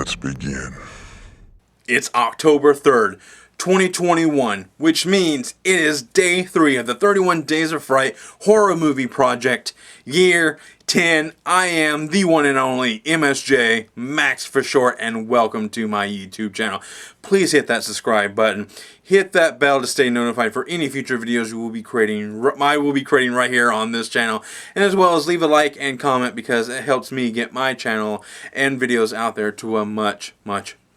Let's begin. It's October 3rd, 2021, which means it is day 3 of the 31 Days of Fright horror movie project, year 10. I am the one and only MSJ, Max for short, and welcome to my YouTube channel. Please hit that subscribe button. Hit that bell to stay notified for any future videos I will be creating right here on this channel. And as well as leave a like and comment because it helps me get my channel and videos out there to a much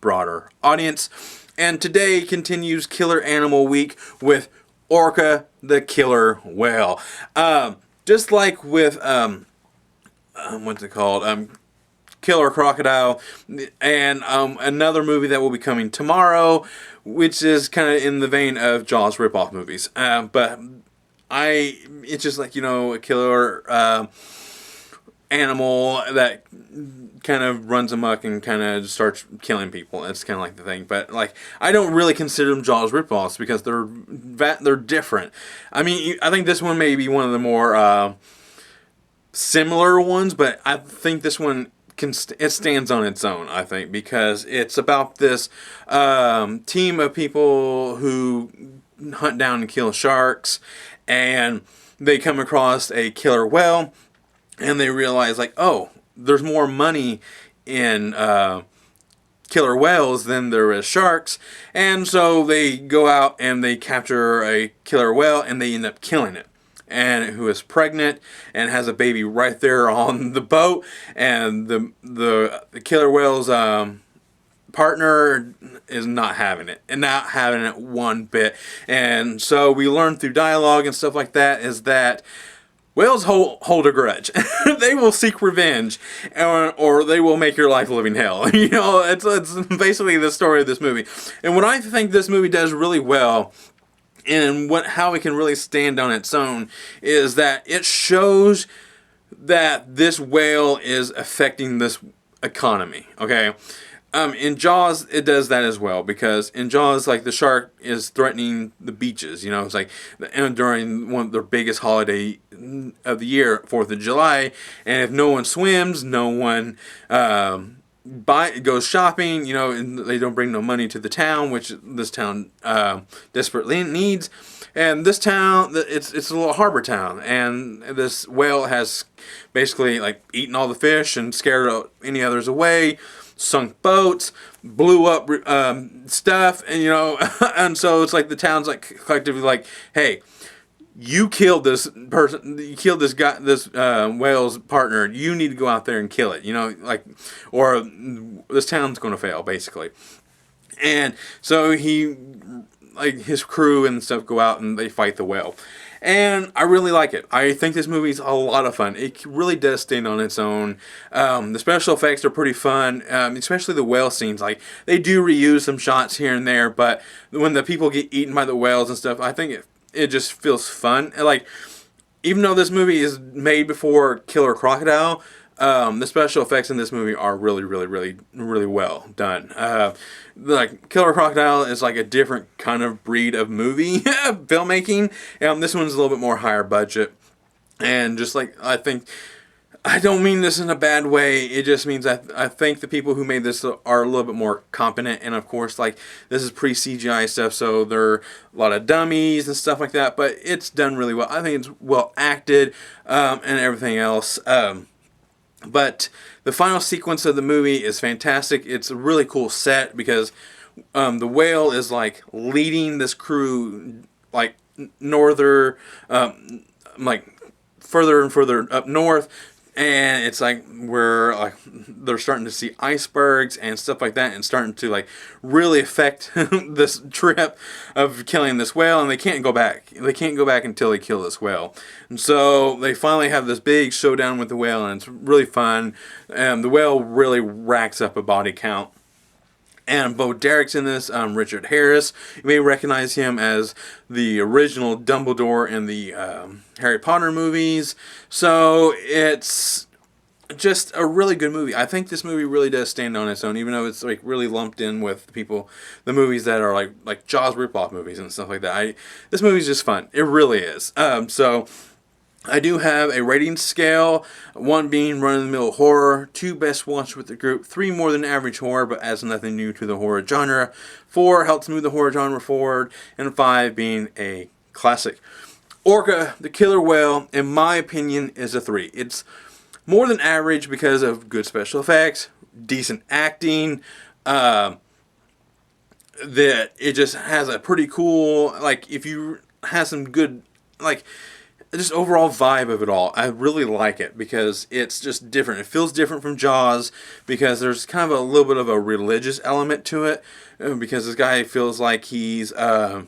broader audience. And today continues Killer Animal Week with Orca the Killer Whale. Just like with what's it called? Killer Crocodile, and another movie that will be coming tomorrow, which is kind of in the vein of Jaws ripoff movies. But it's just like, you know, a killer animal that kind of runs amok and kind of starts killing people. It's kind of like the thing. But like, I don't really consider them Jaws ripoffs because they're different. I mean, I think this one may be one of the more similar ones, but I think this one it stands on its own, I think, because it's about this team of people who hunt down and kill sharks, and they come across a killer whale, and they realize, like, oh, there's more money in killer whales than there is sharks, and so they go out and they capture a killer whale, and they end up killing it. And who is pregnant and has a baby right there on the boat, and the killer whale's partner is not having it, and not having it one bit. And so we learn through dialogue and stuff like that is that whales hold a grudge. They will seek revenge, or they will make your life a living hell. You know, it's basically the story of this movie. And what I think this movie does really well, and how it can really stand on its own, is that it shows that this whale is affecting this economy. Okay, in Jaws it does that as well, because in Jaws, like, the shark is threatening the beaches. You know, it's like during one of their biggest holiday of the year, 4th of July, and if no one swims, no one goes shopping, you know, and they don't bring no money to the town, which this town desperately needs. And this town, it's a little harbor town, and this whale has basically, like, eaten all the fish and scared any others away, sunk boats, blew up stuff, and, you know, and so it's like the town's like collectively like, hey, you killed this person, you killed this guy, this whale's partner, you need to go out there and kill it, you know, like, or this town's going to fail, basically. And so his crew and stuff go out and they fight the whale. And I really like it. I think this movie's a lot of fun. It really does stand on its own. The special effects are pretty fun, especially the whale scenes. Like, they do reuse some shots here and there, but when the people get eaten by the whales and stuff, I think it just feels fun. Like, even though this movie is made before Killer Crocodile, the special effects in this movie are really well done. Like, Killer Crocodile is like a different kind of breed of movie filmmaking. This one's a little bit more higher budget, and just like, I don't mean this in a bad way. It just means I think the people who made this are a little bit more competent. And of course, like, this is pre-CGI stuff, so there are a lot of dummies and stuff like that. But it's done really well. I think it's well acted and everything else. But the final sequence of the movie is fantastic. It's a really cool set because the whale is, like, leading this crew, like, like, further and further up north. And it's like they're starting to see icebergs and stuff like that, and starting to, like, really affect this trip of killing this whale. And they can't go back. They can't go back until they kill this whale. And so they finally have this big showdown with the whale, and it's really fun. And the whale really racks up a body count. And Bo Derek's in this, Richard Harris. You may recognize him as the original Dumbledore in the Harry Potter movies. So it's just a really good movie. I think this movie really does stand on its own, even though it's, like, really lumped in with the movies that are like Jaws ripoff movies and stuff like that. This movie's just fun. It really is. So I do have a rating scale, 1 being run-of-the-mill horror, 2 best watched with the group, 3 more than average horror but adds nothing new to the horror genre, 4 helps move the horror genre forward, and 5 being a classic. Orca, the Killer Whale, in my opinion, is a 3. It's more than average because of good special effects, decent acting, that it just has a pretty cool, like, if you have some good, like, just overall vibe of it all. I really like it because it's just different. It feels different from Jaws because there's kind of a little bit of a religious element to it, because this guy feels like he's kind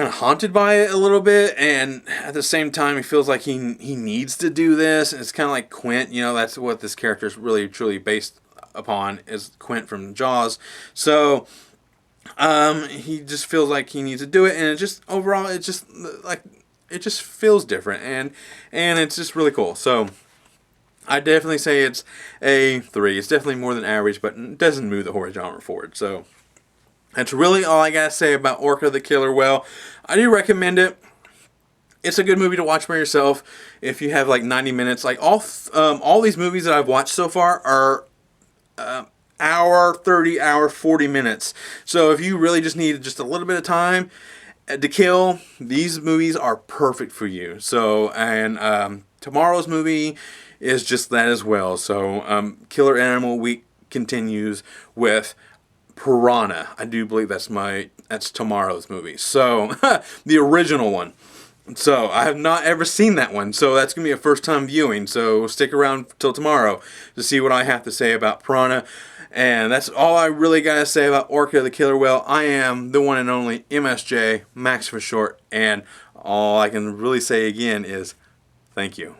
of haunted by it a little bit, and at the same time he feels like he needs to do this. And it's kind of like Quint, you know, that's what this character is really truly based upon, is Quint from Jaws. So he just feels like he needs to do it, and it just overall it just like it just feels different, and it's just really cool. So I definitely say it's a 3. It's definitely more than average, but it doesn't move the horror genre forward. So that's really all I gotta say about Orca the Killer Whale. I do recommend it. It's a good movie to watch by yourself if you have like 90 minutes. Like all these movies that I've watched so far are hour 30, hour 40 minutes. So if you really just need just a little bit of time to kill, these movies are perfect for you. So, and tomorrow's movie is just that as well. So Killer Animal Week continues with Piranha. I do believe that's tomorrow's movie. So the original one. So I have not ever seen that one, so that's going to be a first time viewing. So stick around till tomorrow to see what I have to say about Piranha. And that's all I really got to say about Orca the Killer Whale. I am the one and only MSJ, Max for short, and all I can really say again is thank you.